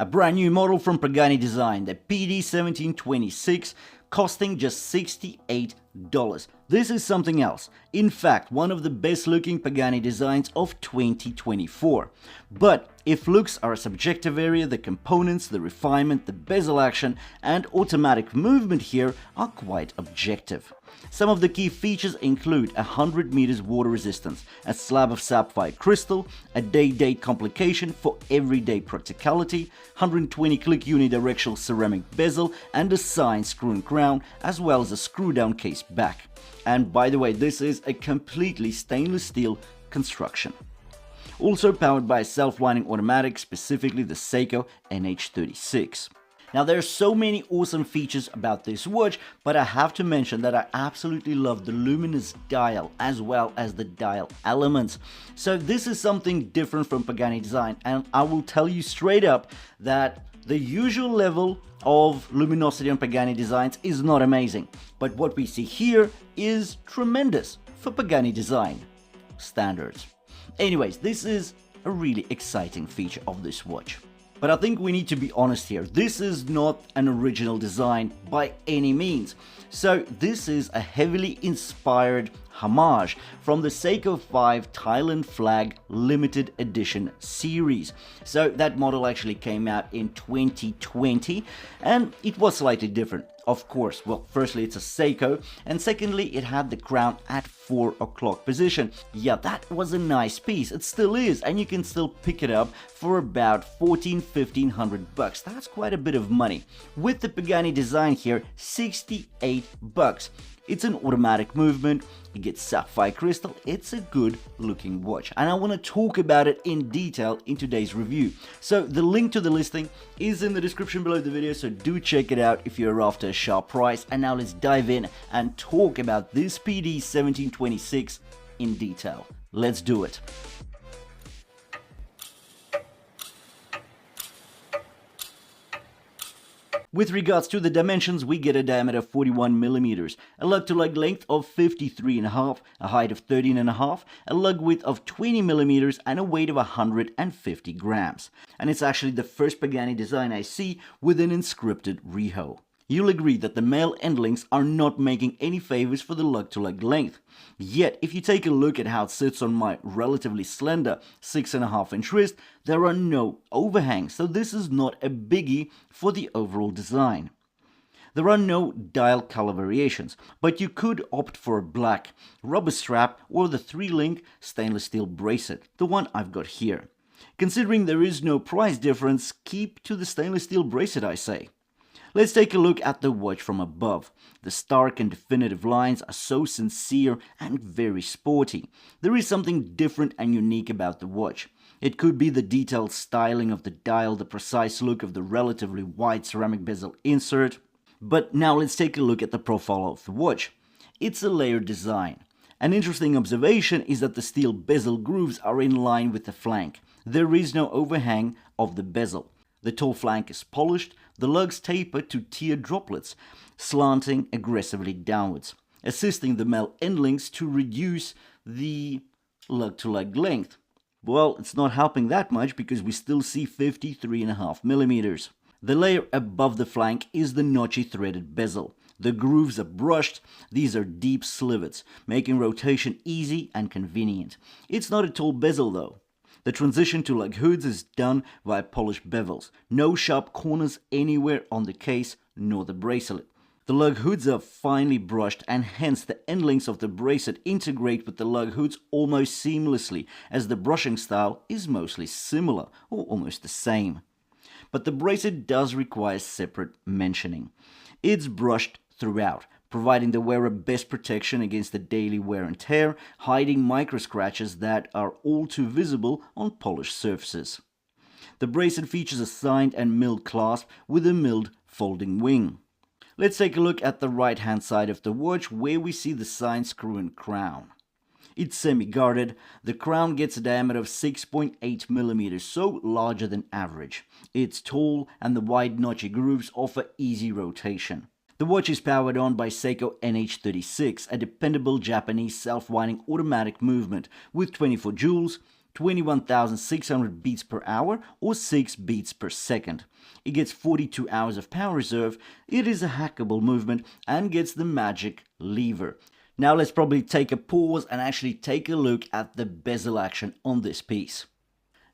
A brand new model from Pagani design, the PD1726, costing just $68. This is something else. In fact, one of the best looking Pagani designs of 2024. But if looks are a subjective area, the components, the refinement, the bezel action and automatic movement here are quite objective. Some of the key features include 100 meters water resistance, a slab of sapphire crystal, a day-date complication for everyday practicality, 120 click unidirectional ceramic bezel and a signed screw and crown, as well as a screw-down case back. And by the way, this is a completely stainless steel construction. Also powered by a self-winding automatic, specifically the Seiko NH36. Now there are so many awesome features about this watch, but I have to mention that I absolutely love the luminous dial as well as the dial elements. So this is something different from Pagani design, and I will tell you straight up that the usual level of luminosity on Pagani designs is not amazing, but what we see here is tremendous for Pagani design standards. Anyways, this is a really exciting feature of this watch. But I think we need to be honest here, this is not an original design by any means. So this is a heavily inspired homage from the Seiko 5 Thailand Flag limited edition series. So that model actually came out in 2020 and it was slightly different. Of course, well, firstly it's a Seiko, and secondly it had the crown at 4 o'clock position. Yeah, that was a nice piece, it still is, and you can still pick it up for about $1,500. That's quite a bit of money. With the Pagani design here, $68. It's an automatic movement, it gets sapphire crystal, it's a good looking watch. And I want to talk about it in detail in today's review. So the link to the listing is in the description below the video, so do check it out if you're after a sharp price. And now let's dive in and talk about this PD1726 in detail. Let's do it. With regards to the dimensions, we get a diameter of 41 millimeters, a lug-to-lug length of 53.5, a height of 13.5, a lug width of 20 millimeters, and a weight of 150 grams. And it's actually the first Pagani design I see with an inscripted reho. You'll agree that the male end links are not making any favors for the lug-to-lug length. Yet, if you take a look at how it sits on my relatively slender 6.5-inch wrist, there are no overhangs, so this is not a biggie for the overall design. There are no dial color variations, but you could opt for a black rubber strap or the 3-link stainless steel bracelet, the one I've got here. Considering there is no price difference, keep to the stainless steel bracelet, I say. Let's take a look at the watch from above. The stark and definitive lines are so sincere and very sporty. There is something different and unique about the watch. It could be the detailed styling of the dial, the precise look of the relatively wide ceramic bezel insert. But now let's take a look at the profile of the watch. It's a layered design. An interesting observation is that the steel bezel grooves are in line with the flank. There is no overhang of the bezel. The tall flank is polished, the lugs taper to tear droplets, slanting aggressively downwards, assisting the male end links to reduce the lug-to-lug length. Well, it's not helping that much because we still see 53.5 millimeters. The layer above the flank is the notchy threaded bezel. The grooves are brushed, these are deep slivets, making rotation easy and convenient. It's not a tall bezel though. The transition to lug hoods is done via polished bevels. No sharp corners anywhere on the case nor the bracelet. The lug hoods are finely brushed and hence the end links of the bracelet integrate with the lug hoods almost seamlessly, as the brushing style is mostly similar or almost the same. But the bracelet does require separate mentioning. It's brushed throughout, providing the wearer best protection against the daily wear and tear, hiding micro scratches that are all too visible on polished surfaces. The bracelet features a signed and milled clasp with a milled folding wing. Let's take a look at the right hand side of the watch where we see the signed screw and crown. It's semi-guarded, the crown gets a diameter of 6.8 millimeters, so larger than average. It's tall and the wide notchy grooves offer easy rotation. The watch is powered on by Seiko NH36, a dependable Japanese self-winding automatic movement with 24 joules, 21,600 beats per hour or 6 beats per second. It gets 42 hours of power reserve, it is a hackable movement, and gets the magic lever. Now let's probably take a pause and actually take a look at the bezel action on this piece.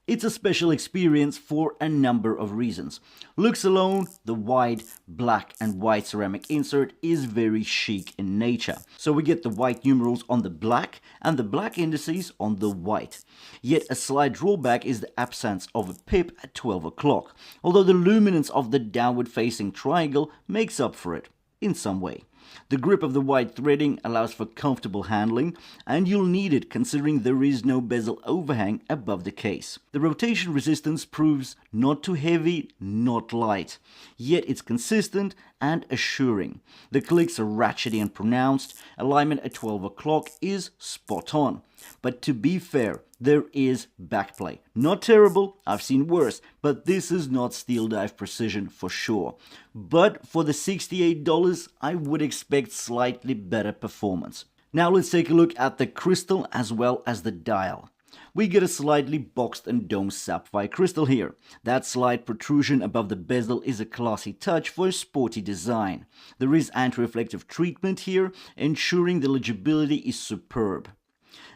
It's a special experience for a number of reasons. Looks alone, the wide black and white ceramic insert is very chic in nature. So we get the white numerals on the black and the black indices on the white. Yet a slight drawback is the absence of a pip at 12 o'clock, although the luminance of the downward facing triangle makes up for it in some way. The grip of the white threading allows for comfortable handling, and you'll need it considering there is no bezel overhang above the case. The rotation resistance proves not too heavy, not light, yet it's consistent and assuring. The clicks are ratchety and pronounced, alignment at 12 o'clock is spot on. But to be fair, there is backplay. Not terrible, I've seen worse, but this is not steel dive precision for sure. But for the $68, I would expect slightly better performance. Now let's take a look at the crystal as well as the dial. We get a slightly boxed and domed sapphire crystal here. That slight protrusion above the bezel is a classy touch for a sporty design. There is anti-reflective treatment here, ensuring the legibility is superb.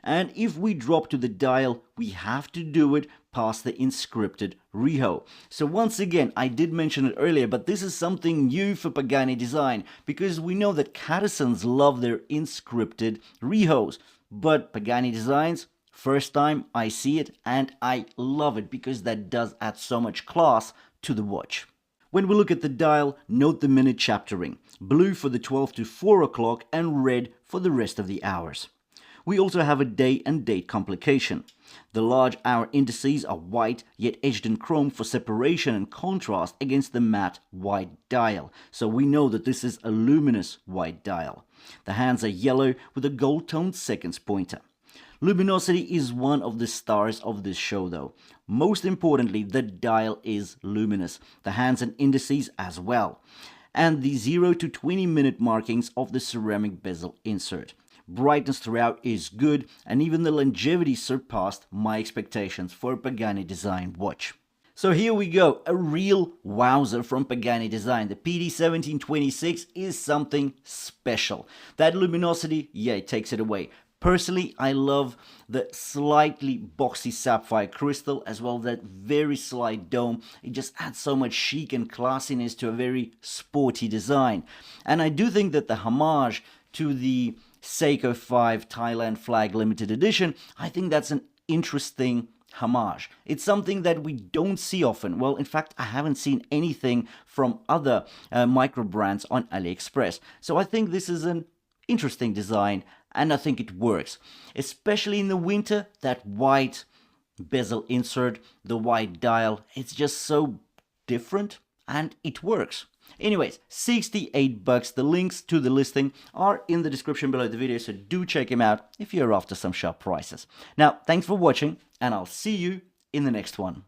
And if we drop to the dial, we have to do it past the inscripted Riho. So once again, I did mention it earlier, but this is something new for Pagani design, because we know that Cattersons love their inscripted Rihos, but Pagani designs, first time I see it, and I love it because that does add so much class to the watch. When we look at the dial, note the minute chaptering, blue for the 12 to 4 o'clock and red for the rest of the hours. We also have a day and date complication. The large hour indices are white yet edged in chrome for separation and contrast against the matte white dial, so we know that this is a luminous white dial. The hands are yellow with a gold-toned seconds pointer. Luminosity is one of the stars of this show though. Most importantly, the dial is luminous, the hands and indices as well, and the 0 to 20 minute markings of the ceramic bezel insert. Brightness throughout is good, and even the longevity surpassed my expectations for a Pagani design watch. So here we go, a real wowzer from Pagani design. The PD1726 is something special. That luminosity, yeah, it takes it away. Personally, I love the slightly boxy sapphire crystal as well as that very slight dome. It just adds so much chic and classiness to a very sporty design. And I do think that the homage to the Seiko 5 Thailand flag limited edition, I think that's an interesting homage. It's something that we don't see often. Well, in fact, I haven't seen anything from other micro brands on AliExpress. So I think this is an interesting design, and I think it works. Especially in the winter, that white bezel insert, the white dial, it's just so different, and it works. Anyways, $68. The links to the listing are in the description below the video, so do check them out if you're after some sharp prices. Now, thanks for watching, and I'll see you in the next one.